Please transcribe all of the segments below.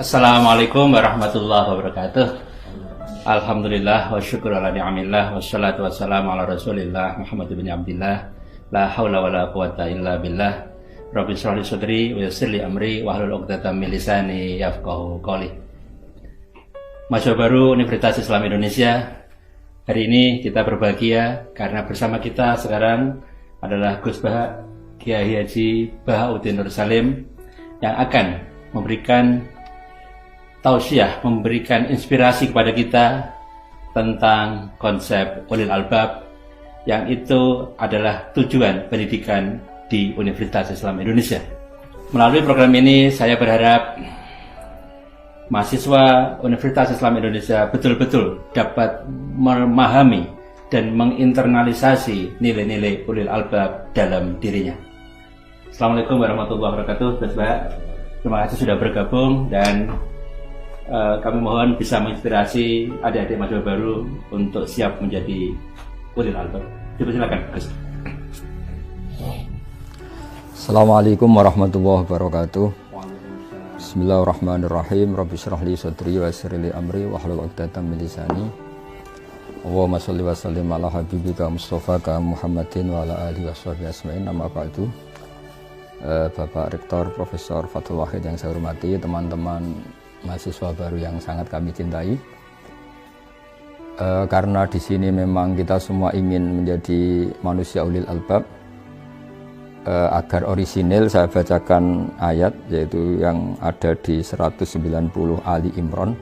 Assalamualaikum warahmatullahi wabarakatuh. Alhamdulillah wa syukur ala ni'amillah wassalatu wassalamu ala rasulillah Muhammad bin Abdillah. La hawla wa la quwata illa billah. Rabbi shrah li sadri wa yassir li amri wahlul 'uqdatam min lisani yafqahu qawli. Mahasiswa baru Universitas Islam Indonesia, hari ini kita berbahagia karena bersama kita sekarang adalah Gus Baha Kiai Haji Bahauddin Nur Salim yang akan memberikan tausiah, memberikan inspirasi kepada kita tentang konsep ulil albab, yang itu adalah tujuan pendidikan di Universitas Islam Indonesia. Melalui program ini saya berharap mahasiswa Universitas Islam Indonesia betul-betul dapat memahami dan menginternalisasi nilai-nilai ulil albab dalam dirinya. Assalamualaikum warahmatullahi wabarakatuh. Terima kasih sudah bergabung dan kami mohon bisa menginspirasi adik-adik mahasiswa baru untuk siap menjadi ulil albab. Silakan, Gus. Assalamualaikum warahmatullahi wabarakatuh. Bismillahirrahmanirrahim. Rabbi shrah li sadri wa yassir li amri wahlul 'uqdatam min lisani. Allahumma shalli wa sallim ala habibika Mustafa Muhammadin wa ala alihi washabihi ajmain. Amma ba'du. Bapak Rektor Profesor Fathul Wahid yang saya hormati, teman-teman mahasiswa baru yang sangat kami cintai, karena di sini memang kita semua ingin menjadi manusia ulil albab, agar orisinil saya bacakan ayat yaitu yang ada di 190 Ali Imran.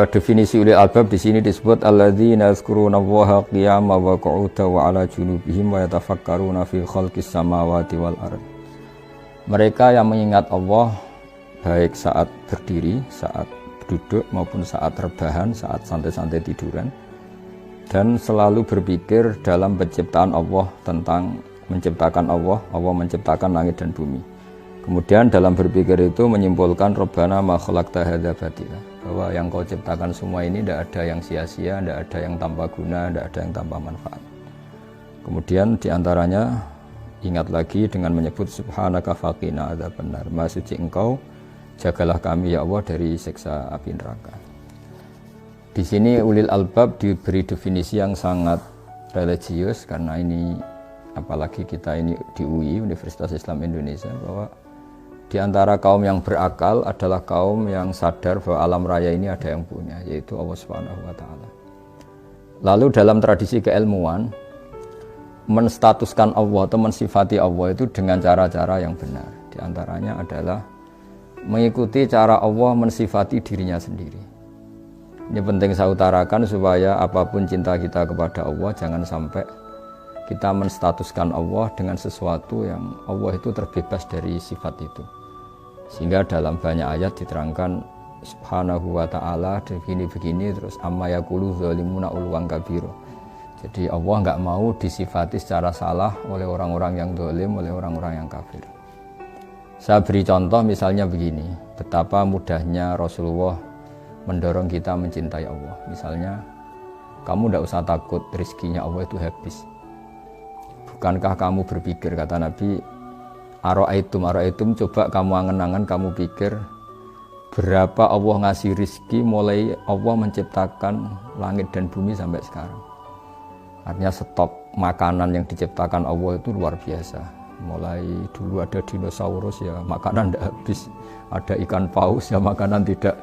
Definisi ulil albab di sini disebut alladzina yazkurunallaha qiyaman wa qu'udan wa 'ala junubihim wa yatafakkaruna fi khalqis samawati wal ard. Mereka yang mengingat Allah baik saat berdiri, saat duduk maupun saat rebahan, saat santai-santai tiduran, dan selalu berpikir dalam penciptaan Allah, tentang menciptakan Allah menciptakan langit dan bumi. Kemudian dalam berpikir itu menyimpulkan Rabbana ma khalaqta hadza batila, bahwa yang kau ciptakan semua ini tidak ada yang sia-sia, tidak ada yang tanpa guna, tidak ada yang tanpa manfaat. Kemudian diantaranya ingat lagi dengan menyebut subhanaka faqina adzabannar, maha suci engkau, jagalah kami ya Allah dari siksa api neraka. Di sini ulil albab diberi definisi yang sangat religius, karena ini apalagi kita ini di UI Universitas Islam Indonesia, bahwa di antara kaum yang berakal adalah kaum yang sadar bahwa alam raya ini ada yang punya, yaitu Allah Subhanahu wa taala. Lalu dalam tradisi keilmuan, menstatuskan Allah atau mensifati Allah itu dengan cara-cara yang benar. Di antaranya adalah mengikuti cara Allah mensifati dirinya sendiri. Ini penting saya utarakan supaya apapun cinta kita kepada Allah, jangan sampai kita menstatuskan Allah dengan sesuatu yang Allah itu terbebas dari sifat itu. Sehingga dalam banyak ayat diterangkan subhanahu wa ta'ala begini-begini, terus amma yaqulu zalimuna uluwan kabiro. Jadi Allah nggak mau disifati secara salah oleh orang-orang yang zalim, oleh orang-orang yang kafir. Saya beri contoh misalnya begini, betapa mudahnya Rasulullah mendorong kita mencintai Allah. Misalnya, kamu tidak usah takut rezekinya Allah itu habis. Bukankah kamu berpikir, kata Nabi, Aro'aitum, coba kamu angen-angen, kamu pikir berapa Allah ngasih rezeki mulai Allah menciptakan langit dan bumi sampai sekarang. Artinya stok makanan yang diciptakan Allah itu luar biasa. Mulai dulu ada dinosaurus ya makanan tidak habis, ada ikan paus ya makanan tidak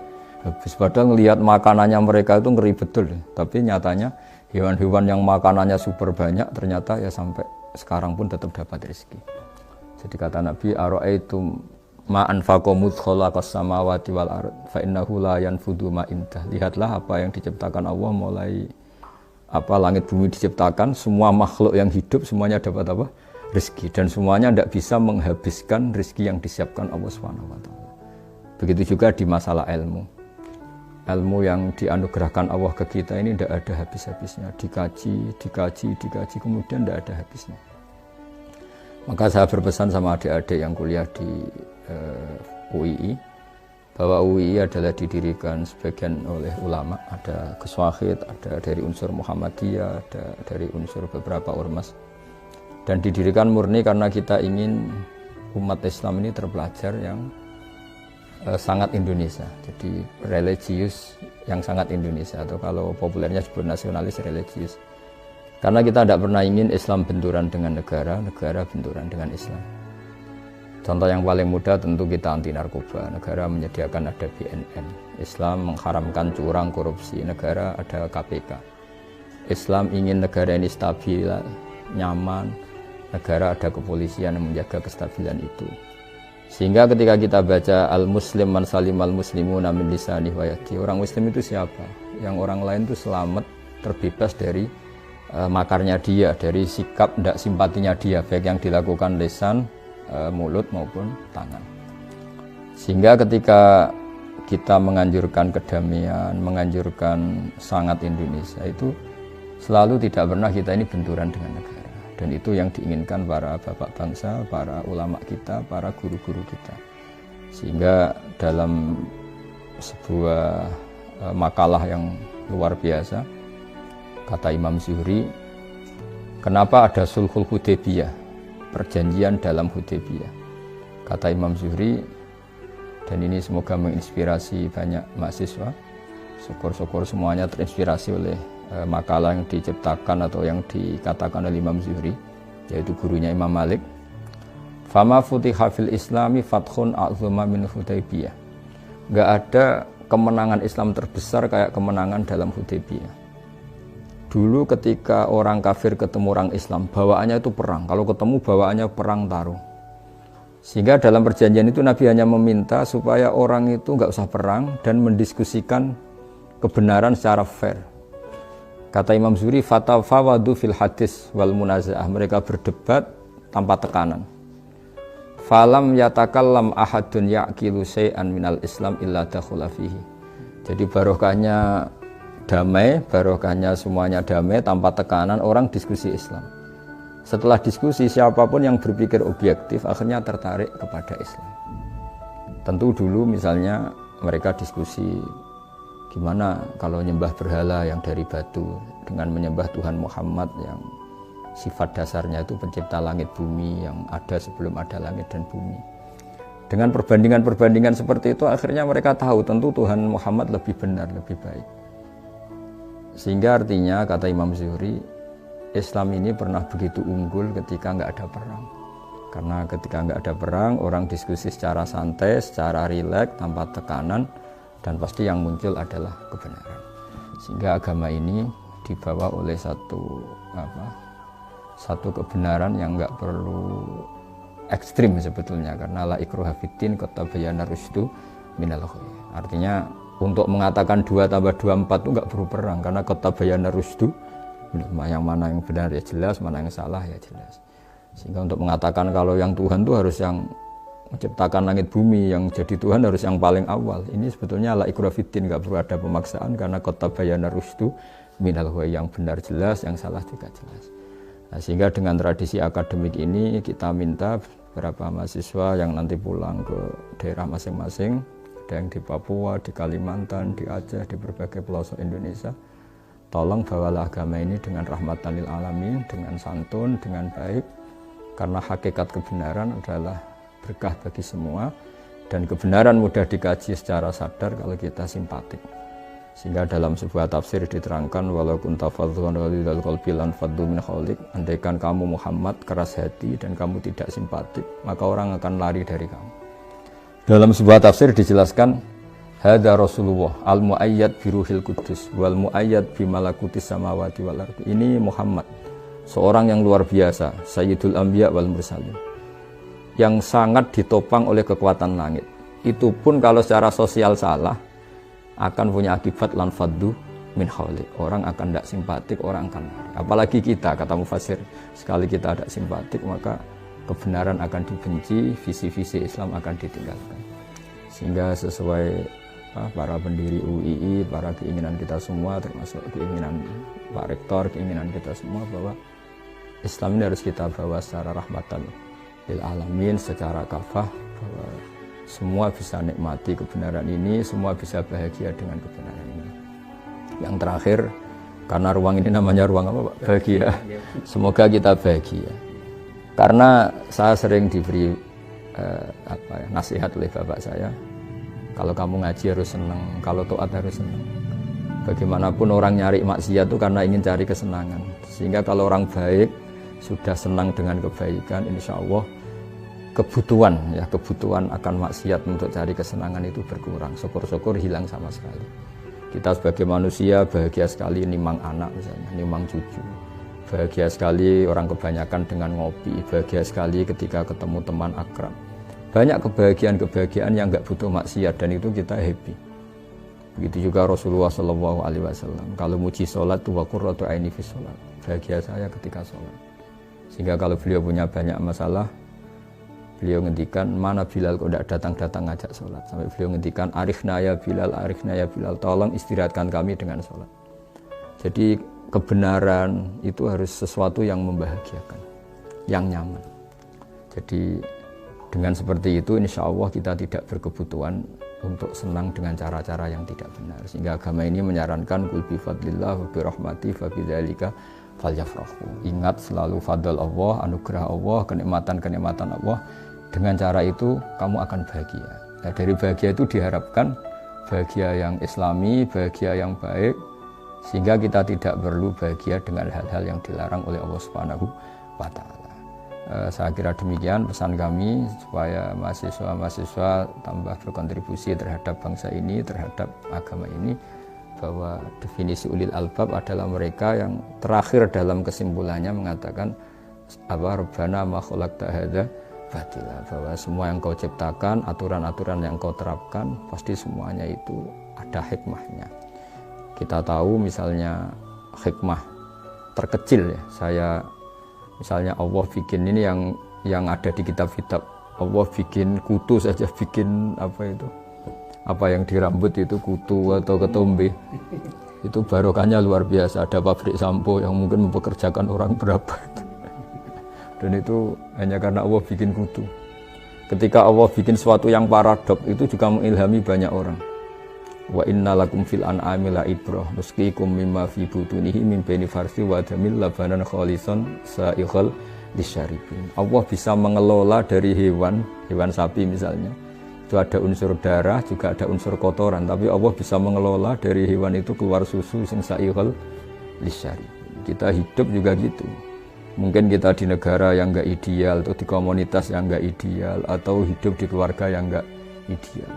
habis. Padahal ngelihat makanannya mereka itu ngeri betul, tapi nyatanya hewan-hewan yang makanannya super banyak ternyata ya sampai sekarang pun tetap dapat rezeki. Jadi kata Nabi, aro'aitum ma anfaqo mudz khalaqas samawati wal ard fa innahu la yanfudu ma indah. Lihatlah apa yang diciptakan Allah, mulai langit bumi diciptakan, semua makhluk yang hidup semuanya dapat apa? Rezeki, dan semuanya tidak bisa menghabiskan rezeki yang disiapkan Allah Subhanahu wa taala. Begitu juga di masalah ilmu. Ilmu yang dianugerahkan Allah ke kita ini tidak ada habis-habisnya, dikaji, kemudian tidak ada habisnya. Maka saya berpesan sama adik-adik yang kuliah di UII, bahwa UII adalah didirikan sebagian oleh ulama, ada Gus Wahid, ada dari unsur Muhammadiyah, ada dari unsur beberapa ormas. Dan didirikan murni karena kita ingin umat Islam ini terpelajar yang sangat Indonesia. Jadi religius yang sangat Indonesia, atau kalau populernya disebut nasionalis religius. Karena kita tidak pernah ingin Islam benturan dengan negara, negara benturan dengan Islam. Contoh yang paling mudah tentu kita anti narkoba. Negara menyediakan ada BNN. Islam mengharamkan curang, korupsi. Negara ada KPK. Islam ingin negara ini stabil, nyaman. Negara ada kepolisian yang menjaga kestabilan itu. Sehingga ketika kita baca al-muslim man salimal muslimuna min lisanihi wa yadihi, orang muslim itu siapa? Yang orang lain itu selamat, terbebas dari makarnya dia, dari sikap tidak simpatinya dia, baik yang dilakukan lisan, mulut maupun tangan. Sehingga ketika kita menganjurkan kedamaian, menganjurkan sangat Indonesia, itu selalu tidak pernah kita ini benturan dengan negara. Dan itu yang diinginkan para bapak bangsa, para ulama kita, para guru-guru kita. Sehingga dalam sebuah makalah yang luar biasa, kata Imam Zuhri, kenapa ada sulhul Hudaybiyah, perjanjian dalam Hudaybiyah. Kata Imam Zuhri, dan ini semoga menginspirasi banyak mahasiswa, syukur-syukur semuanya terinspirasi oleh makalah yang diciptakan atau yang dikatakan oleh Imam Zuhri, yaitu gurunya Imam Malik. Fama futiha fil islami fathun a'zuma min Hudaybiyah. Enggak ada kemenangan Islam terbesar kayak kemenangan dalam Hudaybiyah. Dulu ketika orang kafir ketemu orang Islam, bawaannya itu perang. Kalau ketemu bawaannya perang taruh. Sehingga dalam perjanjian itu Nabi hanya meminta supaya orang itu enggak usah perang dan mendiskusikan kebenaran secara fair. Kata Imam Zuhri, fatafawadu fil hadis wal munazaah, mereka berdebat tanpa tekanan. Falam yatakallam ahadun ya'qilu syai'an minal Islam illa dakhula fihi. Jadi barokahnya damai, barokahnya semuanya damai tanpa tekanan, orang diskusi Islam. Setelah diskusi, siapapun yang berpikir objektif akhirnya tertarik kepada Islam. Tentu dulu misalnya mereka diskusi gimana kalau menyembah berhala yang dari batu dengan menyembah Tuhan Muhammad yang sifat dasarnya itu pencipta langit bumi yang ada sebelum ada langit dan bumi. Dengan perbandingan-perbandingan seperti itu akhirnya mereka tahu tentu Tuhan Muhammad lebih benar, lebih baik. Sehingga artinya kata Imam Zuhri, Islam ini pernah begitu unggul ketika nggak ada perang. Karena ketika nggak ada perang, orang diskusi secara santai, secara rileks, tanpa tekanan, dan pasti yang muncul adalah kebenaran. Sehingga agama ini dibawa oleh satu kebenaran yang nggak perlu ekstrim sebetulnya, karena la ikraha fiddin qad tabayyana rusydu minal ghayy. Artinya untuk mengatakan 2 tambah 2 4 itu nggak perlu perang, karena qad tabayyana rusydu, yang mana yang benar ya jelas, mana yang salah ya jelas. Sehingga untuk mengatakan kalau yang Tuhan itu harus yang menciptakan langit bumi, yang jadi Tuhan harus yang paling awal. Ini sebetulnya la ikraha fiddin, nggak perlu ada pemaksaan, karena qad tabayyana rusydu minal ghayy, yang benar jelas, yang salah juga jelas. Nah, sehingga dengan tradisi akademik ini kita minta beberapa mahasiswa yang nanti pulang ke daerah masing-masing, ada yang di Papua, di Kalimantan, di Aceh, di berbagai pelosok Indonesia, tolong bawalah agama ini dengan rahmatan lil alamin, dengan santun, dengan baik, karena hakikat kebenaran adalah berkah bagi semua, dan kebenaran mudah dikaji secara sadar kalau kita simpatik. Sehingga dalam sebuah tafsir diterangkan, walau kunta fadhlan ghalidhal qalbi lan faddu min hawlik, andaikan kamu Muhammad keras hati dan kamu tidak simpatik, maka orang akan lari dari kamu. Dalam sebuah tafsir dijelaskan, hadza Rasulullah al-muayyad bi ruhil qudus wal muayyad bi malakutis samawati wal ardi. Ini Muhammad, seorang yang luar biasa, sayyidul anbiya wal mursalin, yang sangat ditopang oleh kekuatan langit. Itu pun kalau secara sosial salah akan punya akibat lan faddu min hawlik. Orang akan tidak simpatik, orang akan lari. Apalagi kita, kata mufassir, sekali kita tidak simpatik maka kebenaran akan dibenci, visi-visi Islam akan ditinggalkan. Sehingga sesuai para pendiri UII, para keinginan kita semua, termasuk keinginan Pak Rektor, keinginan kita semua, bahwa Islam ini harus kita bawa secara rahmatan lil alamin, secara kafah, bahwa semua bisa nikmati kebenaran ini, semua bisa bahagia dengan kebenaran ini. Yang terakhir, karena ruang ini namanya ruang apa Pak? Bahagia. Semoga kita bahagia. Karena saya sering diberi nasihat oleh bapak saya, Kalau kamu ngaji harus senang, kalau taat harus senang. Bagaimanapun orang nyari maksiat itu karena ingin cari kesenangan. Sehingga kalau orang baik sudah senang dengan kebaikan, insya Allah kebutuhan akan maksiat untuk cari kesenangan itu berkurang. Syukur-syukur hilang sama sekali. Kita sebagai manusia bahagia sekali nimang anak misalnya, nimang cucu. Bahagia sekali orang kebanyakan dengan ngopi. Bahagia sekali ketika ketemu teman akrab. Banyak kebahagiaan yang nggak butuh maksiat dan itu kita happy. Begitu juga Rasulullah SAW. Kalau muji sholat itu wa qurratu aini fi sholat. Bahagia saya ketika sholat. Sehingga kalau beliau punya banyak masalah, beliau ngendikan mana Bilal kok tidak datang ngajak sholat. Sampai beliau ngendikan arifna ya Bilal, tolong istirahatkan kami dengan sholat. Jadi kebenaran itu harus sesuatu yang membahagiakan, yang nyaman. Jadi dengan seperti itu insya Allah kita tidak berkebutuhan untuk senang dengan cara-cara yang tidak benar. Sehingga agama ini menyarankan kul bi fadlillah wa bi rahmati fa bidzalika falyafrahu. Ingat selalu fadl Allah, anugerah Allah, kenikmatan-kenikmatan Allah. Dengan cara itu kamu akan bahagia. Nah, dari bahagia itu diharapkan bahagia yang islami, bahagia yang baik, sehingga kita tidak perlu bahagia dengan hal-hal yang dilarang oleh Allah Subhanahu wa Ta'ala. Saya kira demikian pesan kami supaya mahasiswa-mahasiswa tambah berkontribusi terhadap bangsa ini, terhadap agama ini, bahwa definisi ulil albab adalah mereka yang terakhir dalam kesimpulannya mengatakan Rabbana ma khalaqta hadza batila, bahwa semua yang kau ciptakan, aturan-aturan yang kau terapkan, pasti semuanya itu ada hikmahnya. Kita tahu misalnya hikmah terkecil ya, misalnya Allah bikin ini yang ada di kitab-kitab. Allah bikin kutu saja, bikin apa yang di rambut itu kutu atau ketombe. Itu barokahnya luar biasa. Ada pabrik sampo yang mungkin mempekerjakan orang berapa. Dan itu hanya karena Allah bikin kutu. Ketika Allah bikin sesuatu yang paradok, itu juga mengilhami banyak orang. Wa inna lakum fil an'ami la ibrah nusqikum mimma fi butunihi min baini farsi wa damil labanan khalisan sa'ighal lisyaribin. Allah bisa mengelola dari hewan sapi misalnya. Itu ada unsur darah, juga ada unsur kotoran, tapi Allah bisa mengelola dari hewan itu keluar susu sing sa'ighal lisyaribin. Kita hidup juga gitu. Mungkin kita di negara yang enggak ideal, atau di komunitas yang enggak ideal, atau hidup di keluarga yang enggak ideal.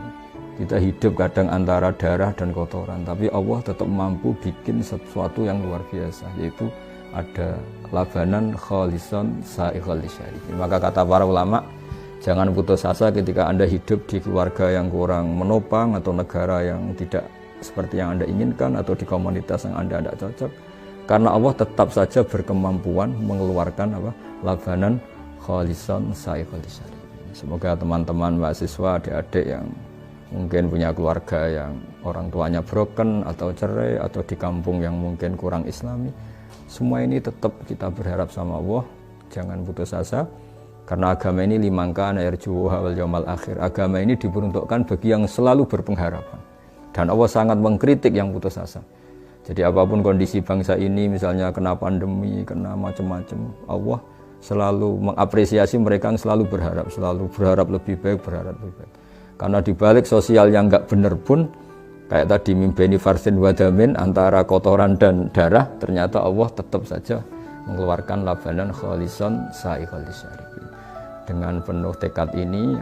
Kita hidup kadang antara darah dan kotoran, tapi Allah tetap mampu bikin sesuatu yang luar biasa, yaitu ada labanan khalisan sa'ighal lisyaribin. Maka kata para ulama, jangan putus asa ketika Anda hidup di keluarga yang kurang menopang, atau negara yang tidak seperti yang Anda inginkan, atau di komunitas yang Anda tidak cocok, karena Allah tetap saja berkemampuan mengeluarkan labanan khalisan sa'ighal lisyaribin. Semoga teman-teman mahasiswa, adik-adik yang mungkin punya keluarga yang orang tuanya broken atau cerai, atau di kampung yang mungkin kurang islami, semua ini tetap kita berharap sama Allah, jangan putus asa, karena agama ini limangka yarjuha wal yaumal akhir. Agama ini diperuntukkan bagi yang selalu berpengharapan, dan Allah sangat mengkritik yang putus asa. Jadi apapun kondisi bangsa ini, misalnya kena pandemi, kena macam-macam, Allah selalu mengapresiasi mereka yang selalu berharap lebih baik, berharap lebih baik. Karena dibalik sosial yang nggak benar pun, kayak tadi mimbeni farsin wadamin, antara kotoran dan darah, ternyata Allah tetap saja mengeluarkan labanan khalisan sa'ighal lisyaribin. Dengan penuh tekad ini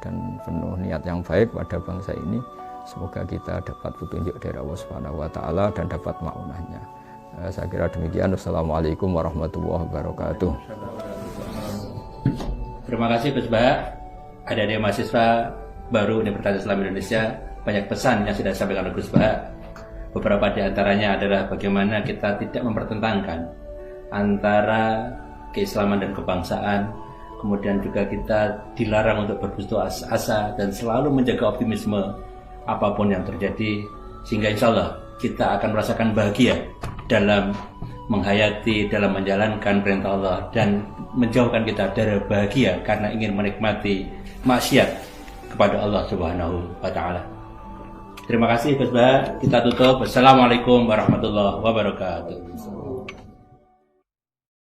dan penuh niat yang baik pada bangsa ini, semoga kita dapat petunjuk dari Allah Subhanahu wa Ta'ala dan dapat ma'unahnya. Saya kira demikian. Wassalamualaikum warahmatullahi wabarakatuh. Terima kasih Gus Bah. Ada mahasiswa baru Universitas Islam Indonesia, banyak pesan yang sudah disampaikan oleh Gus Bah. Beberapa di antaranya adalah bagaimana kita tidak mempertentangkan antara keislaman dan kebangsaan. Kemudian juga kita dilarang untuk berputus asa dan selalu menjaga optimisme apapun yang terjadi, sehingga insya Allah kita akan merasakan bahagia dalam menghayati, dalam menjalankan perintah Allah, dan menjauhkan kita dari bahagia karena ingin menikmati maksiat kepada Allah Subhanahu wa Ta'ala. Terima kasih Gus Bah. Kita tutup. Wassalamualaikum warahmatullahi wabarakatuh.